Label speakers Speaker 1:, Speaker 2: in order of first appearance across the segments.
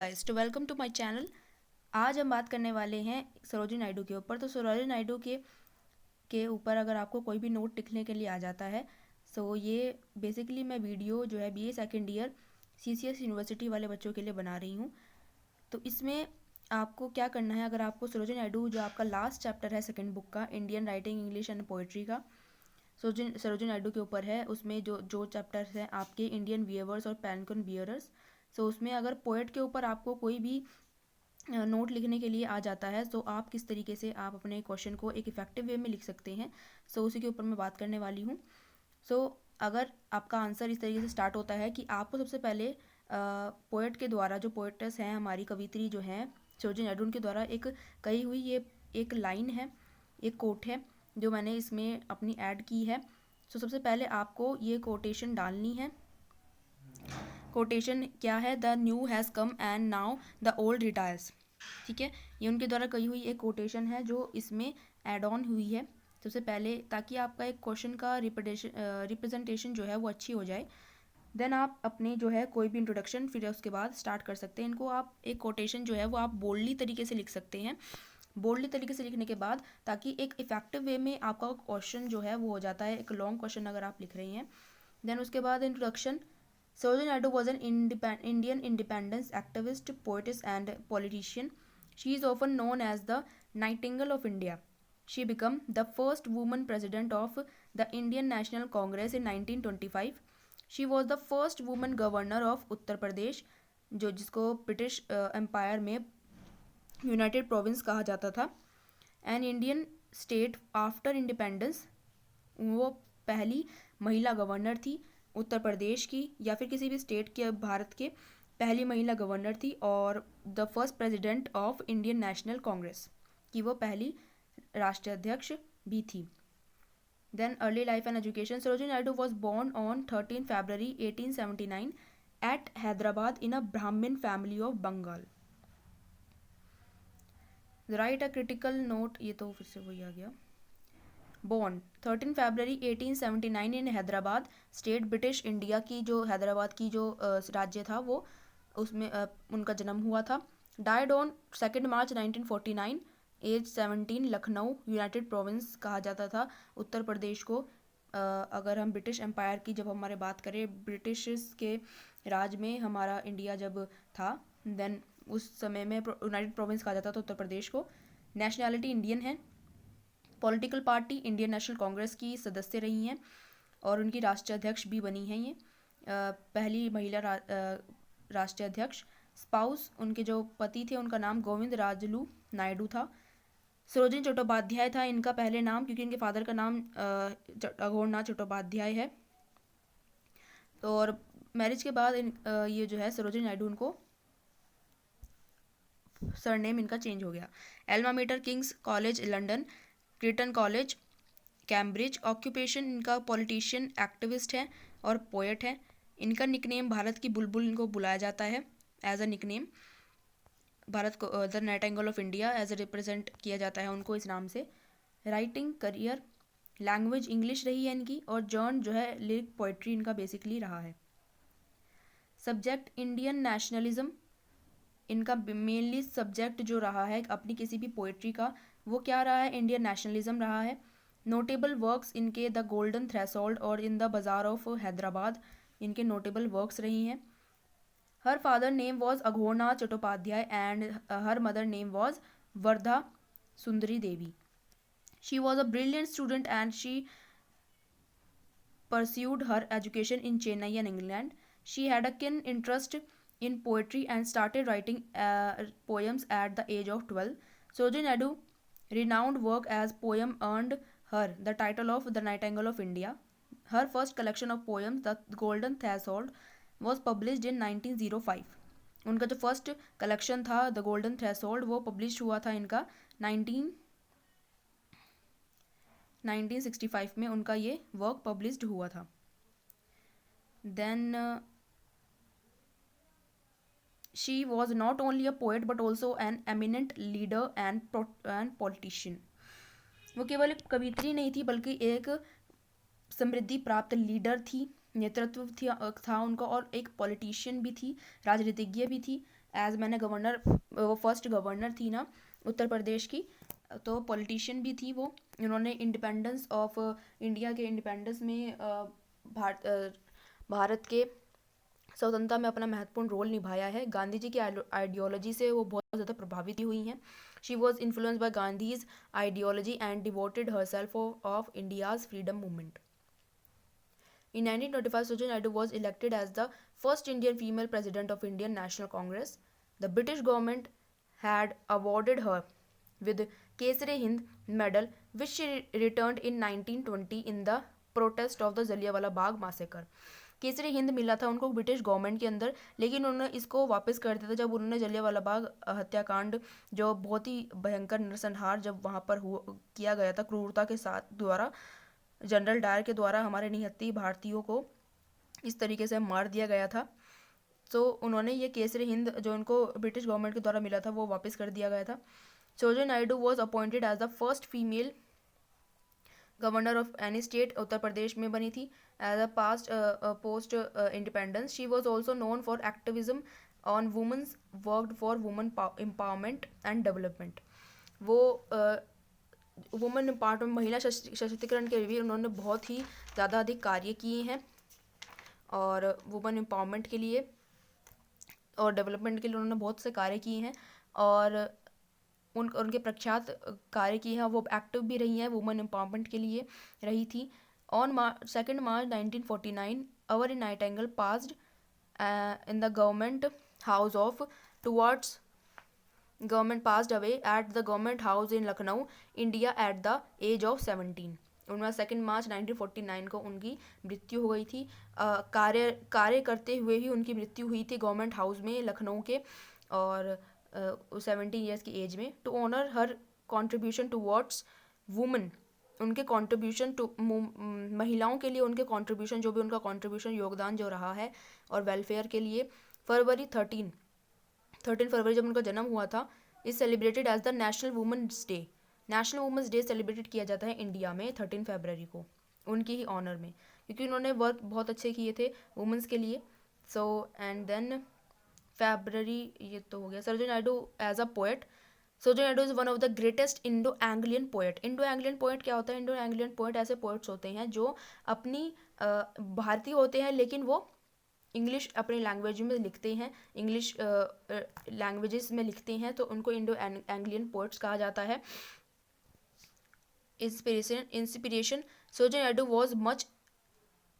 Speaker 1: Guys तो welcome to my channel. आज हम बात करने वाले हैं सरोजिनी नायडू के ऊपर। तो सरोजिनी नायडू के ऊपर अगर आपको कोई भी नोट लिखने के लिए आ जाता है, सो ये बेसिकली मैं वीडियो जो है BA second year CCS university वाले बच्चों के लिए बना रही हूँ। तो इसमें आपको क्या करना है, अगर आपको सरोजिनी नायडू जो आपका लास्ट चैप्टर है सेकेंड बुक का, Indian writing English and poetry का, सरोजिनी नायडू के ऊपर है। उसमें जो जो चैप्टर्स हैं आपके इंडियन वियवर्स और पेनकन बियरर्स, सो उसमें अगर पोएट के ऊपर आपको कोई भी नोट लिखने के लिए आ जाता है, तो आप किस तरीके से आप अपने क्वेश्चन को एक इफेक्टिव वे में लिख सकते हैं, सो उसी के ऊपर मैं बात करने वाली हूँ। सो अगर आपका आंसर इस तरीके से स्टार्ट होता है कि आपको सबसे पहले पोएट के द्वारा, जो पोएट्स हैं हमारी कवित्री जो हैं सरोजिनी नायडू, उनके द्वारा एक कही हुई ये एक लाइन है, एक कोट है जो मैंने इसमें अपनी ऐड की है। सो सबसे पहले आपको ये कोटेशन डालनी है। कोटेशन क्या है? The new has come and now the old retires. ठीक है, ये उनके द्वारा कही हुई एक कोटेशन है जो इसमें एड ऑन हुई है सबसे पहले, ताकि आपका एक क्वेश्चन का रिप्रेजेंटेशन जो है वो अच्छी हो जाए। देन आप अपने जो है कोई भी इंट्रोडक्शन फिर उसके बाद स्टार्ट कर सकते हैं। इनको आप एक कोटेशन जो है वो आप बोल्डली तरीके से लिख सकते हैं। बोल्डली तरीके से लिखने के बाद ताकि एक इफेक्टिव वे में आपका क्वेश्चन जो है वो हो जाता है, एक लॉन्ग क्वेश्चन अगर आप लिख रही हैं। देन उसके बाद introduction. Sarojini Naidu was an Indian independence activist, poetess, and politician. She is often known as the Nightingale of India. She became the first woman president of the Indian National Congress in 1925. She was the first woman governor of Uttar Pradesh, जो जिसको British empire में United province कहा जाता था। An Indian state after independence, वो पहली महिला governor थी उत्तर प्रदेश की, या फिर किसी भी स्टेट के, भारत के पहली महिला गवर्नर थी। और the first president of Indian National Congress की वो पहली राष्ट्रीय अध्यक्ष भी थी। Then early life and education. Sarojini Naidu was born on 13 February 1879 at Hyderabad in a Brahmin family of Bengal. Write a critical note, ये तो फिर से वही आ गया। Born 13 February 1879 in Hyderabad state, British India की जो हैदराबाद की जो राज्य था वो, उसमें उनका जन्म हुआ था। Died on 2 March 1949 age 17, Lucknow, United province कहा जाता था उत्तर प्रदेश को। अगर हम ब्रिटिश एम्पायर की जब हमारे बात करें, ब्रिटिश के राज में हमारा इंडिया जब था, देन उस समय में यूनाइटेड प्रोविंस कहा जाता था उत्तर प्रदेश को। नेशनैलिटी इंडियन है। Political party Indian National Congress की सदस्य रही हैं और उनकी राष्ट्रीय अध्यक्ष भी बनी हैं ये, पहली महिला राष्ट्रीय अध्यक्ष। स्पाउस, उनके जो पति थे उनका नाम गोविंद राजलू नायडू था। सरोजिनी चट्टोपाध्याय था इनका पहले नाम, क्योंकि इनके फादर का नाम अघोरनाथ चट्टोपाध्याय है। तो और मैरिज के बाद ये जो है सरोजिनी नायडू, उनको सरनेम इनका चेंज हो गया। Alma mater King's College London, Girton College Cambridge. Occupation इनका पॉलिटिशियन, एक्टिविस्ट है और पोएट है। इनका निकनेम भारत की बुलबुल इनको बुलाया जाता है एज अ निकनेम। भारत को the nightingale of India as a represent किया जाता है उनको इस नाम से। राइटिंग करियर, लैंग्वेज इंग्लिश रही है इनकी, और जर्न जो है लिरिक पोइट्री इनका बेसिकली रहा है। सब्जेक्ट इंडियन नेशनलिज्म, इनका मेनली सब्जेक्ट जो रहा है अपनी किसी भी पोइट्री का, वो क्या रहा है? इंडियन नेशनलिज्म रहा है। नोटेबल वर्क्स इनके द गोल्डन थ्रेशोल्ड और in the bazaar of Hyderabad, इनके नोटेबल वर्क्स रही हैं। Her father name was Aghorenath Chattopadhyay and her mother name was Varada Sundari Devi. She was a brilliant student and she pursued her education in Chennai and England. She had a keen interest in poetry and started writing poems at the age of 12. Sarojini Naidu renowned work as poem earned her the title of the Nightingale of India. Her first collection of poems, The Golden Threshold, was published in 1905. उनका जो first collection था the Golden threshold, वो publish हुआ था इनका 1965 में उनका ये वर्क पब्लिश्ड हुआ था। Then she was not only a poet but also an eminent leader and politician. वो केवल एक कवित्री नहीं थी बल्कि एक समृद्धि प्राप्त लीडर थी, नेतृत्व था उनका, और एक पॉलिटिशियन भी थी, राजनीतिज्ञ भी थी। एज मैंने गवर्नर, वो फर्स्ट गवर्नर थी ना उत्तर प्रदेश की, तो पॉलिटिशियन भी थी वो। इन्होंने इंडिपेंडेंस ऑफ इंडिया के इंडिपेंडेंस में भारत के स्वतंत्रता में अपना महत्वपूर्ण रोल निभाया है। गांधी जी की आइडियोलॉजी से वो बहुत ज़्यादा प्रभावित हुई हैं। She was influenced by Gandhi's ideology and devoted herself of India's freedom movement. In 1925, Sarojini Naidu was elected as the first Indian female president of Indian National Congress. The British government had awarded her with Kesari Hind Medal, which she returned in 1920 in the protest of the Jallianwala Bagh massacre. Kesari Hind मिला था उनको British government के अंदर, लेकिन उन्होंने इसको वापस कर दिया था जब उन्होंने जलियांवाला बाग हत्याकांड, जो बहुत ही भयंकर नरसंहार जब वहाँ पर किया गया था क्रूरता के साथ द्वारा, जनरल डायर के द्वारा हमारे निहत्थी भारतीयों को इस तरीके से मार दिया गया था। तो उन्होंने ये केसरी हिंद जो उनको ब्रिटिश गवर्नमेंट के द्वारा मिला था वो वापस कर दिया गया था। Sarojini Naidu was appointed as the first female governor of any state, Uttar Pradesh में बनी थी as a past post independence. She was also known for activism on women's, worked for women empowerment and development. वो वुमेन एम्पावरमेंट, महिला सशक्तिकरण के लिए भी उन्होंने बहुत ही ज़्यादा अधिक कार्य किए हैं, और वुमेन एम्पावरमेंट के लिए और डेवलपमेंट के लिए उन्होंने बहुत से कार्य किए हैं, और उनके प्रख्यात कार्य किए हैं। वो एक्टिव भी रही हैं, वुमेन एम्पावरमेंट के लिए रही थी। On 2 March 1949 our nightingale passed in the government house of towards government passed away at the government house in Lucknow, India at the age of 17। उनमें 2 मार्च 1949 को उनकी मृत्यु हो गई थी। कार्य करते हुए ही उनकी मृत्यु हुई थी गवर्नमेंट हाउस में लखनऊ के, और 17 ईयर्स की एज में। To honour her contribution towards women, उनके कॉन्ट्रीब्यूशन टू महिलाओं के लिए उनके कॉन्ट्रीब्यूशन, जो भी उनका कॉन्ट्रीब्यूशन योगदान जो रहा है और वेलफेयर के लिए। फरवरी 13 फरवरी जब उनका जन्म हुआ था, is celebrated as the national women's day. National women's day celebrated किया जाता है इंडिया में 13 फरवरी को, उनकी ही ऑनर में, क्योंकि उन्होंने वर्क बहुत अच्छे किए थे वुमेन्स के लिए। सो एंड देन फरवरी, ये तो हो गया। Sarojini Naidu as a poet, Sarojini Naidu is one of the greatest Indo Anglian poet. Indo Anglian poet क्या होता है? इंडो एंग्लियन पोएट ऐसे पोएट्स होते हैं जो अपनी भारतीय होते हैं, लेकिन वो इंग्लिश अपनी लैंग्वेज में लिखते हैं, इंग्लिश लैंग्वेजेस में लिखते हैं, तो उनको इंडो एंग्लियन पोएट्स कहा जाता है। Inspiration Sarojini Naidu was much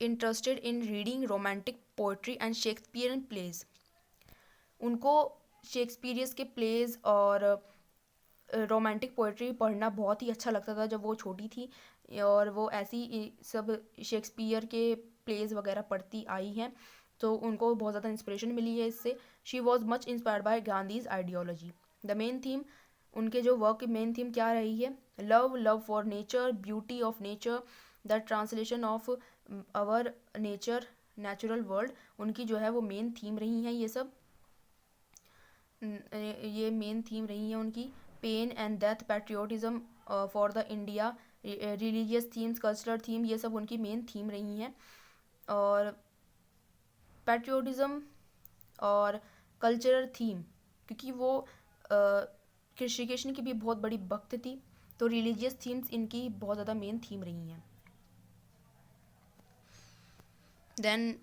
Speaker 1: interested in reading romantic poetry and Shakespearean plays. उनको शेक्सपियर्स के प्लेज और रोमांटिक पोएट्री पढ़ना बहुत ही अच्छा लगता था जब वो छोटी थी, और वो ऐसी सब शेक्सपियर के प्लेज वगैरह पढ़ती आई हैं, तो उनको बहुत ज़्यादा इंस्पिरेशन मिली है इससे। She was much inspired by Gandhi's ideology. The main theme, उनके जो वर्क की मेन थीम क्या रही है? Love for nature, beauty of nature, the translation of our nature, natural world, उनकी जो है वो मेन थीम रही हैं। ये सब ये मेन थीम रही है उनकी। Pain and death, patriotism for the India, religious themes, cultural theme, ये सब उनकी मेन थीम रही हैं। और पैट्रियोटिज्म और कल्चरल थीम, क्योंकि वो श्री कृष्ण की भी बहुत बड़ी भक्त थी, तो रिलीजियस थीम्स इनकी बहुत ज़्यादा मेन थीम रही हैं। Then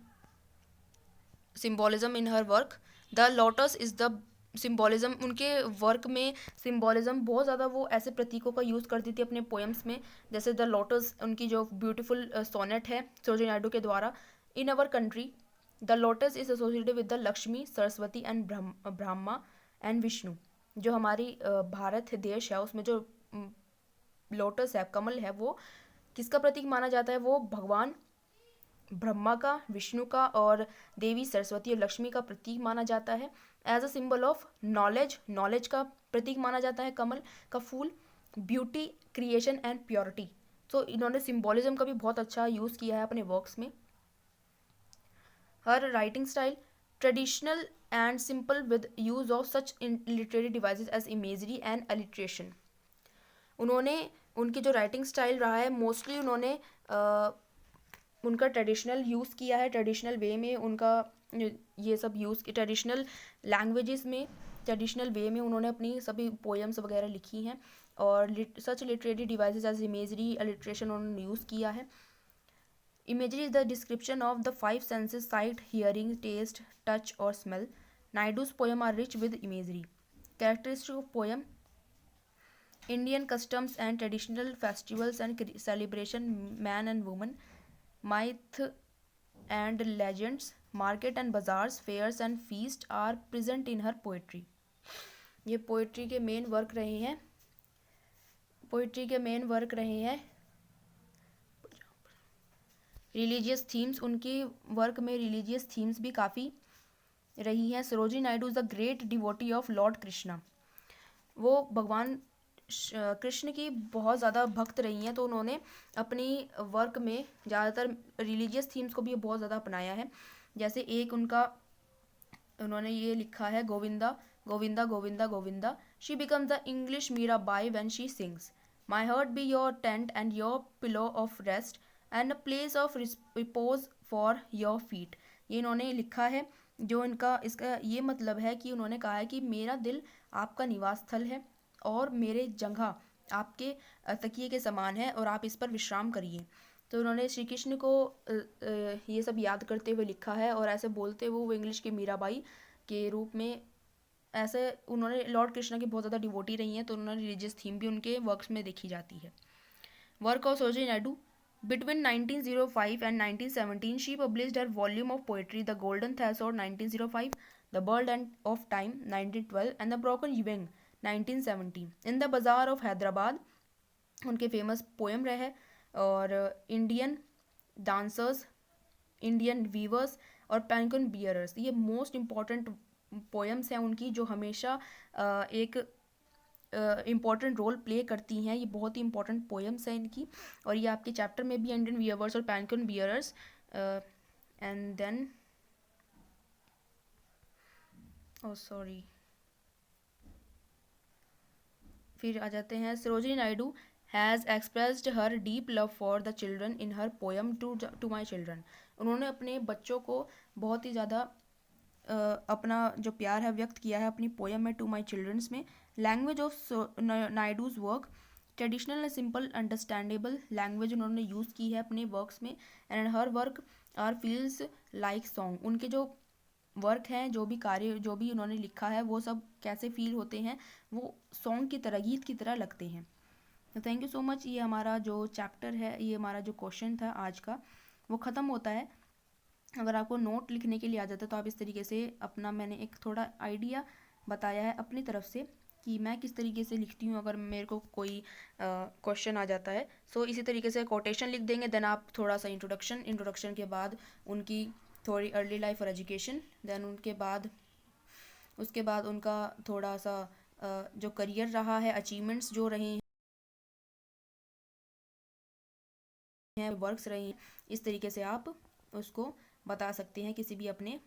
Speaker 1: symbolism in her work, the lotus is the symbolism, उनके वर्क में सिम्बोलिज्म बहुत ज़्यादा, वो ऐसे प्रतीकों का यूज़ करती थी अपने पोएम्स में, जैसे द लोटस, उनकी जो ब्यूटीफुल सोनेट है सरोजिनी नायडू के द्वारा। In our country the lotus is associated with the Lakshmi, Saraswati and Brahma and Vishnu. जो हमारी भारत देश है उसमें जो लोटस है, कमल है, वो किसका प्रतीक माना जाता है? वो भगवान ब्रह्मा का, विष्णु का और देवी सरस्वती और लक्ष्मी का प्रतीक माना जाता है। As a symbol of knowledge का प्रतीक माना जाता है कमल का फूल। ब्यूटी, क्रिएशन एंड प्योरिटी, तो इन्होंने सिंबोलिज्म का भी बहुत अच्छा यूज़ किया है अपने वर्क्स में। Her writing style traditional and simple with use of such literary devices as imagery and alliteration. उन्होंने, उनकी जो राइटिंग स्टाइल रहा है, मोस्टली उन्होंने उनका ट्रेडिशनल यूज़ किया है, ट्रेडिशनल वे में उनका ये सब यूज़ की ट्रेडिशनल लैंग्वेजेस में, ट्रेडिशनल वे में उन्होंने अपनी सभी पोएम्स वगैरह लिखी हैं। और such literary devices as imagery alliteration उन्होंने यूज़ किया है। Imagery is the description of the five senses: sight, hearing, taste, touch or smell. Naidu's poems are rich with imagery. Characteristics of poem: Indian customs and traditional festivals and celebration, man and woman, myth and legends, market and bazaars, fairs and feast are present in her poetry. ये poetry के main work रहे हैं, poetry के main work रहे हैं। Religious themes, उनकी work में religious themes भी काफ़ी रही हैं। Sarojini Naidu is the great devotee of Lord Krishna, वो भगवान कृष्ण की बहुत ज़्यादा भक्त रही हैं, तो उन्होंने अपनी वर्क में ज़्यादातर रिलीजियस थीम्स को भी बहुत ज़्यादा अपनाया है। जैसे एक उनका उन्होंने ये लिखा है, Govinda Govinda Govinda Govinda, she becomes the English Meera Bai when she sings, my heart be your tent and your pillow of rest and a place of repose for your feet. ये इन्होंने लिखा है, जो इनका इसका ये मतलब है कि उन्होंने कहा है कि मेरा दिल आपका निवास स्थल है और मेरे जगह आपके तकिए के समान है और आप इस पर विश्राम करिए। तो उन्होंने श्री कृष्ण को ये सब याद करते हुए लिखा है, और ऐसे बोलते हुए वो इंग्लिश की मीराबाई के रूप में, ऐसे उन्होंने लॉर्ड कृष्णा की बहुत ज़्यादा डिवोटी रही हैं, तो उन्होंने रिलीजियस थीम भी उनके वर्क्स में देखी जाती है। Work of Sarojini Naidu: Between 1905 and 1917, she published her volume of poetry, The Golden Threshold 1905, The Bird and of Time 1912, and The Broken Wing 1917. In the Bazaar of Hyderabad, उनके फेमस पोएम रहे। और Indian dancers, Indian weavers और palanquin bearers, ये most important poems हैं उनकी, जो हमेशा एक इम्पॉर्टेंट रोल प्ले करती हैं। ये बहुत ही इंपॉर्टेंट पोएम्स हैं इनकी, और ये आपके चैप्टर में भी इंडियन वीवर्स और palanquin bearers. And then sorry, फिर आ जाते हैं, Sarojini Naidu has expressed her deep love for the children in her poem to my children. उन्होंने अपने बच्चों को बहुत ही ज़्यादा अपना जो प्यार है व्यक्त किया है अपनी पोएम में, टू माई चिल्ड्रंस में। Language of Naidu's work: traditional and simple understandable language उन्होंने यूज़ की है अपने वर्क्स में। And her work are feels like song, उनके जो वर्क हैं, जो भी कार्य जो भी उन्होंने लिखा है, वो सब कैसे फील होते हैं, वो सॉन्ग की तरह, गीत की तरह लगते हैं। तो थैंक यू सो मच। ये हमारा जो चैप्टर है, ये हमारा जो क्वेश्चन था आज का, वो ख़त्म होता है। अगर आपको नोट लिखने के लिए आ जाता है तो आप इस तरीके से अपना, मैंने एक थोड़ा आइडिया बताया है अपनी तरफ से कि मैं किस तरीके से लिखती हूँ अगर मेरे को कोई क्वेश्चन आ जाता है। सो इसी तरीके से कोटेशन लिख देंगे, देन आप थोड़ा सा इंट्रोडक्शन के बाद उनकी थोड़ी अर्ली लाइफ और एजुकेशन, देन उसके बाद उनका थोड़ा सा जो करियर रहा है, अचीवमेंट्स जो रहे हैं, वर्क्स रहे हैं, इस तरीके से आप उसको बता सकते हैं किसी भी अपने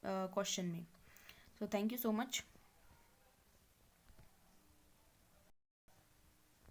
Speaker 1: क्वेश्चन में। So thank you so much.